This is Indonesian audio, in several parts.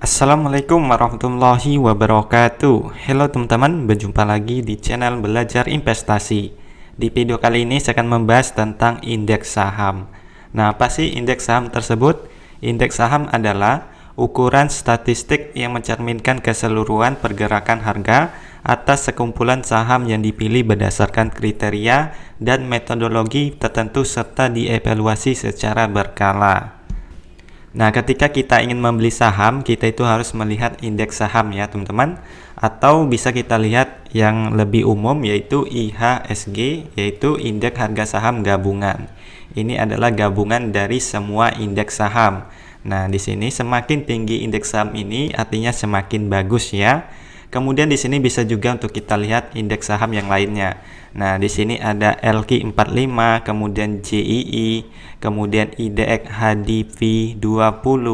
Assalamualaikum warahmatullahi wabarakatuh. Halo teman-teman, berjumpa lagi di channel Belajar Investasi. Di video kali ini saya akan membahas tentang indeks saham. Nah, apa sih indeks saham tersebut? Indeks saham adalah ukuran statistik yang mencerminkan keseluruhan pergerakan harga atas sekumpulan saham yang dipilih berdasarkan kriteria dan metodologi tertentu serta dievaluasi secara berkala. Nah, ketika kita ingin membeli saham, kita itu harus melihat indeks saham ya, teman-teman. Atau bisa kita lihat yang lebih umum yaitu IHSG, yaitu indeks harga saham gabungan. Ini adalah gabungan dari semua indeks saham. Nah, di sini semakin tinggi indeks saham ini artinya semakin bagus ya. Kemudian di sini bisa juga untuk kita lihat indeks saham yang lainnya. Nah, di sini ada LQ45, kemudian JII, kemudian IDX HDV20,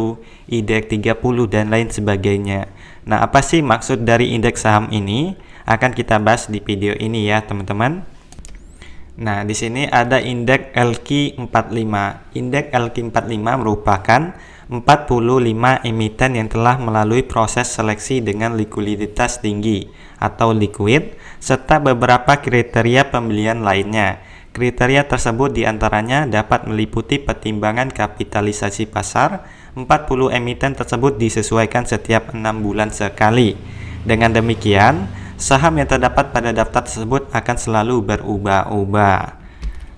IDX 30 dan lain sebagainya. Nah, apa sih maksud dari indeks saham ini? Akan kita bahas di video ini ya, teman-teman. Nah, di sini ada indeks LQ45. Indeks LQ45 merupakan 45 emiten yang telah melalui proses seleksi dengan likuiditas tinggi atau liquid, serta beberapa kriteria pembelian lainnya. Kriteria tersebut diantaranya dapat meliputi pertimbangan kapitalisasi pasar. 40 emiten tersebut disesuaikan setiap 6 bulan sekali. Dengan demikian, saham yang terdapat pada daftar tersebut akan selalu berubah-ubah.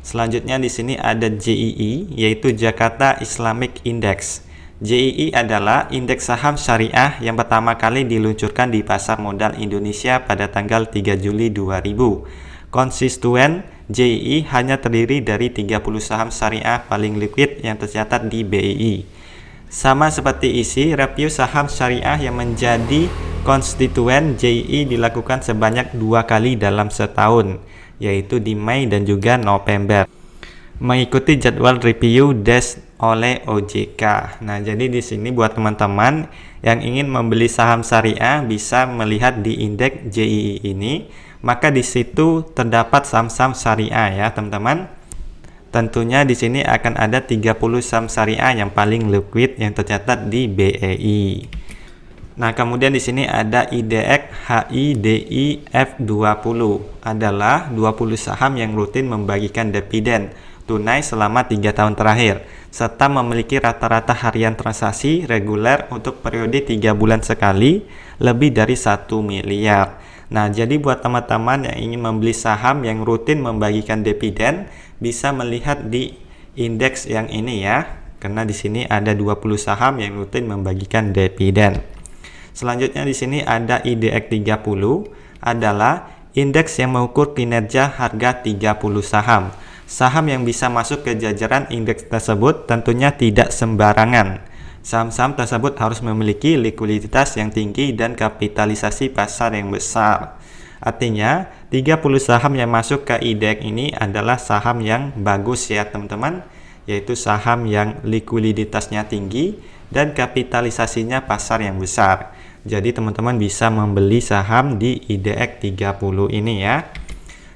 Selanjutnya di sini ada JII, yaitu Jakarta Islamic Index. JII adalah indeks saham syariah yang pertama kali diluncurkan di pasar modal Indonesia pada tanggal 3 Juli 2000. Konstituen JII hanya terdiri dari 30 saham syariah paling liquid yang tercatat di BEI. Sama seperti isi, review saham syariah yang menjadi konstituen JII dilakukan sebanyak 2 kali dalam setahun, yaitu di Mei dan juga November. Mengikuti jadwal review desk oleh OJK. Nah, jadi di sini buat teman-teman yang ingin membeli saham syariah bisa melihat di indeks JII ini, maka di situ terdapat saham-saham syariah ya, teman-teman. Tentunya di sini akan ada 30 saham syariah yang paling liquid yang tercatat di BEI. Nah, kemudian di sini ada IDX HIDIF20 adalah 20 saham yang rutin membagikan dividen tunai selama 3 tahun terakhir, serta memiliki rata-rata harian transaksi reguler untuk periode 3 bulan sekali lebih dari 1 miliar. Nah, jadi buat teman-teman yang ingin membeli saham yang rutin membagikan dividen, bisa melihat di indeks yang ini ya, karena di sini ada 20 saham yang rutin membagikan dividen. Selanjutnya di sini ada IDX 30 adalah indeks yang mengukur kinerja harga 30 saham. Saham yang bisa masuk ke jajaran indeks tersebut tentunya tidak sembarangan. Saham-saham tersebut harus memiliki likuiditas yang tinggi dan kapitalisasi pasar yang besar. Artinya, 30 saham yang masuk ke IDX ini adalah saham yang bagus ya teman-teman, yaitu saham yang likuiditasnya tinggi dan kapitalisasinya pasar yang besar. Jadi teman-teman bisa membeli saham di IDX 30 ini ya.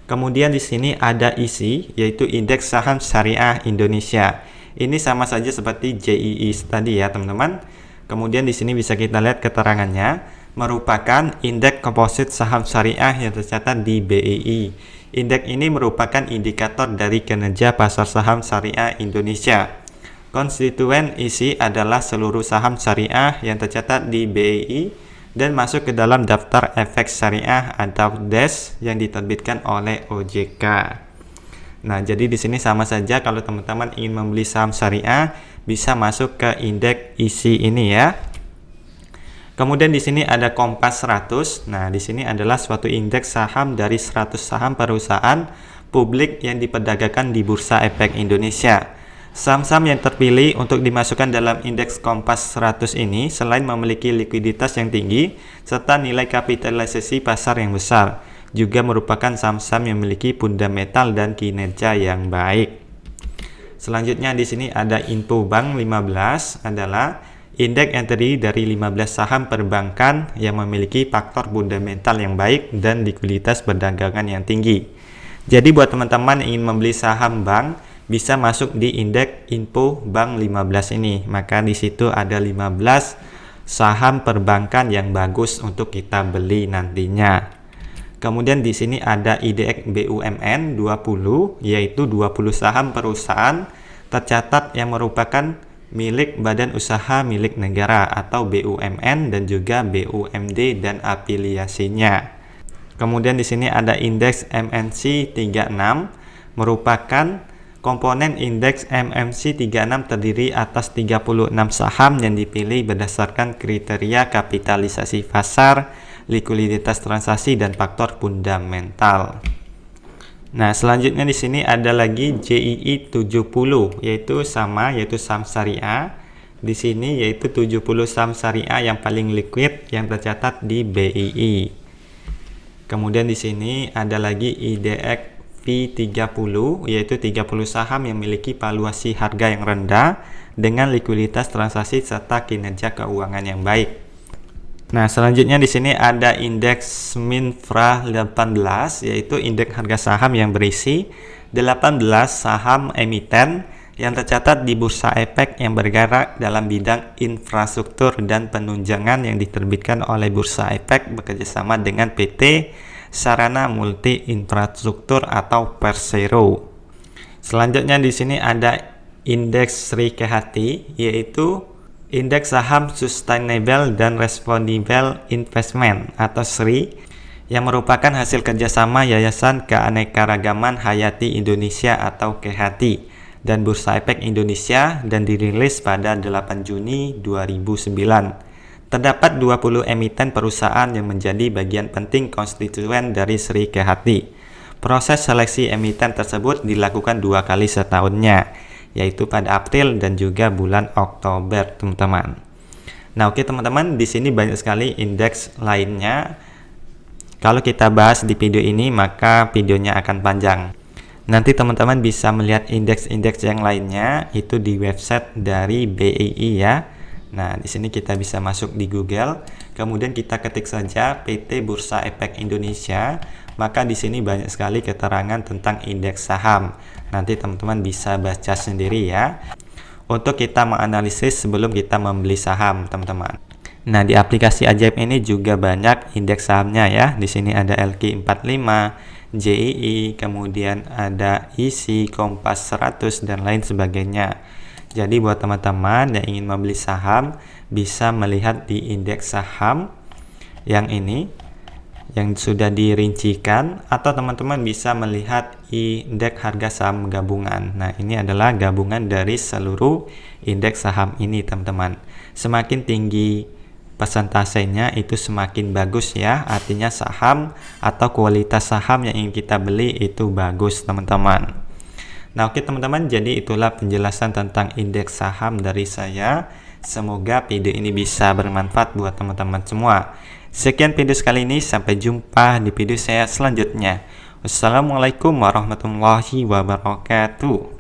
Kemudian di sini ada ISI, yaitu Indeks Saham Syariah Indonesia. Ini sama saja seperti JII tadi ya, teman-teman. Kemudian di sini bisa kita lihat keterangannya, merupakan indeks komposit saham syariah yang tercatat di BEI. Indeks ini merupakan indikator dari kinerja pasar saham syariah Indonesia. Konstituen ISI adalah seluruh saham syariah yang tercatat di BEI dan masuk ke dalam daftar efek syariah atau DES yang diterbitkan oleh OJK. Nah, jadi di sini sama saja kalau teman-teman ingin membeli saham syariah bisa masuk ke indeks ISI ini ya. Kemudian di sini ada Kompas 100. Nah, di sini adalah suatu indeks saham dari 100 saham perusahaan publik yang diperdagangkan di Bursa Efek Indonesia. Saham-saham yang terpilih untuk dimasukkan dalam indeks Kompas 100 ini selain memiliki likuiditas yang tinggi serta nilai kapitalisasi pasar yang besar, juga merupakan saham-saham yang memiliki fundamental dan kinerja yang baik. Selanjutnya di sini ada Infobank 15 adalah indeks yang terdiri dari 15 saham perbankan yang memiliki faktor fundamental yang baik dan likuiditas perdagangan yang tinggi. Jadi buat teman-teman yang ingin membeli saham bank bisa masuk di indeks Infobank 15 ini. Maka di situ ada 15 saham perbankan yang bagus untuk kita beli nantinya. Kemudian di sini ada IDX BUMN 20, yaitu 20 saham perusahaan tercatat yang merupakan milik badan usaha milik negara atau BUMN dan juga BUMD dan afiliasinya. Kemudian di sini ada indeks MNC 36, merupakan komponen indeks MNC 36 terdiri atas 36 saham yang dipilih berdasarkan kriteria kapitalisasi pasar, likuiditas transaksi, dan faktor fundamental. Nah, selanjutnya di sini ada lagi JII 70, yaitu saham syariah. Di sini yaitu 70 saham syariah yang paling liquid yang tercatat di BII. Kemudian di sini ada lagi IDX V30, yaitu 30 saham yang memiliki valuasi harga yang rendah dengan likuiditas transaksi serta kinerja keuangan yang baik. Nah, selanjutnya di sini ada indeks Minfra 18, yaitu indeks harga saham yang berisi 18 saham emiten yang tercatat di Bursa Efek yang bergerak dalam bidang infrastruktur dan penunjangan yang diterbitkan oleh Bursa Efek bekerjasama dengan PT Sarana Multi Infrastruktur atau Persero. Selanjutnya di sini ada indeks Sri Kehati, yaitu indeks saham sustainable dan responsible investment atau SRI yang merupakan hasil kerjasama Yayasan Keanekaragaman Hayati Indonesia atau KHATI dan Bursa Efek Indonesia dan dirilis pada 8 Juni 2009. Terdapat 20 emiten perusahaan yang menjadi bagian penting konstituen dari Sri KHATI. Proses seleksi emiten tersebut dilakukan 2 kali setahunnya, yaitu pada April dan juga bulan Oktober, teman-teman. Nah, oke teman-teman, di sini banyak sekali indeks lainnya. Kalau kita bahas di video ini, maka videonya akan panjang. Nanti teman-teman bisa melihat indeks-indeks yang lainnya itu di website dari BII ya. Nah, di sini kita bisa masuk di Google, kemudian kita ketik saja PT Bursa Efek Indonesia, maka di sini banyak sekali keterangan tentang indeks saham. Nanti teman-teman bisa baca sendiri ya, untuk kita menganalisis sebelum kita membeli saham, teman-teman. Nah, di aplikasi Ajaib ini juga banyak indeks sahamnya ya. Di sini ada LQ45, JII, kemudian ada ISI, Kompas 100 dan lain sebagainya. Jadi buat teman-teman yang ingin membeli saham bisa melihat di indeks saham yang ini yang sudah dirincikan, atau teman-teman bisa melihat indeks harga saham gabungan. Nah, ini adalah gabungan dari seluruh indeks saham ini, teman-teman. Semakin tinggi persentasenya itu semakin bagus ya, artinya saham atau kualitas saham yang ingin kita beli itu bagus, teman-teman. Nah, oke teman-teman, jadi itulah penjelasan tentang indeks saham dari saya. Semoga video ini bisa bermanfaat buat teman-teman semua. Sekian video sekali ini, sampai jumpa di video saya selanjutnya. Wassalamualaikum warahmatullahi wabarakatuh.